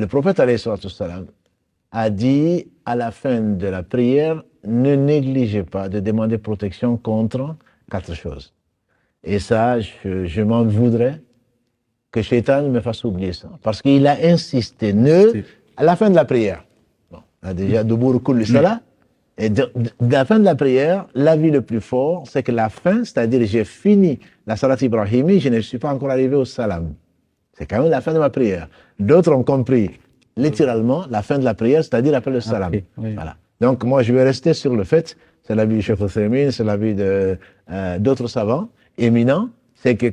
Le prophète alayhi salam a dit à la fin de la prière, ne négligez pas de demander protection contre 4 choses. Et ça, je m'en voudrais que Shaitan me fasse oublier ça. Parce qu'il a insisté, à la fin de la prière. Bon, là déjà, Dubour Kulli Salah. Et de la fin de la prière, l'avis le plus fort, c'est que la fin, c'est-à-dire j'ai fini la Salat Ibrahimi, je ne suis pas encore arrivé au Salam. C'est quand même la fin de ma prière. D'autres ont compris littéralement la fin de la prière, c'est-à-dire après le Salam. Okay, oui. Voilà. Donc moi, je vais rester sur le fait, c'est l'avis du Cheikh Othaymin, c'est l'avis d'autres savants éminents, c'est que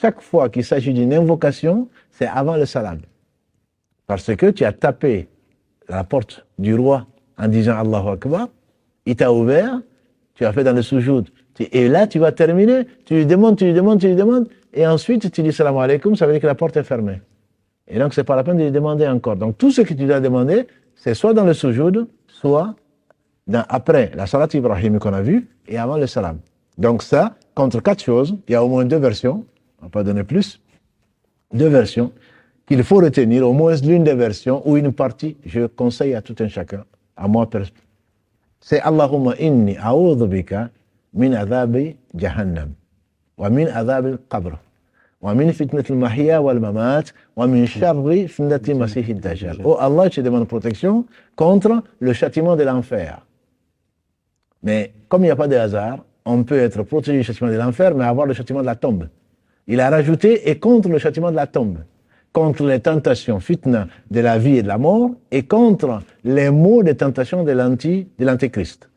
chaque fois qu'il s'agit d'une invocation, c'est avant le Salam. Parce que tu as tapé la porte du roi en disant Allahu Akbar, il t'a ouvert, tu as fait dans le soujoud. Et là, tu vas terminer, tu lui demandes, et ensuite tu dis salam alaikum, ça veut dire que la porte est fermée. Et donc, c'est pas la peine de lui demander encore. Donc, tout ce que tu dois demander, c'est soit dans le soujoud, soit après la salat Ibrahim qu'on a vue, et avant le salam. Donc ça, contre 4 choses, il y a au moins 2 versions, on va pas donner plus, 2 versions, qu'il faut retenir, au moins l'une des versions, ou une partie, je conseille à tout un chacun, à moi, c'est Allahumma inni a'udhu bika min adhabi jahannam, wa min adhabi al-qabr, wa min fitnati al-mahya wal-mamat, wa min sharri fitnati masih ad-dajjal. Oh Allah, je te demande protection contre le châtiment de l'enfer. Mais comme il n'y a pas de hasard, on peut être protégé du châtiment de l'enfer, mais avoir le châtiment de la tombe. Il a rajouté, et contre le châtiment de la tombe, contre les tentations fitna de la vie et de la mort, et contre les maux des tentations de l'antéchrist.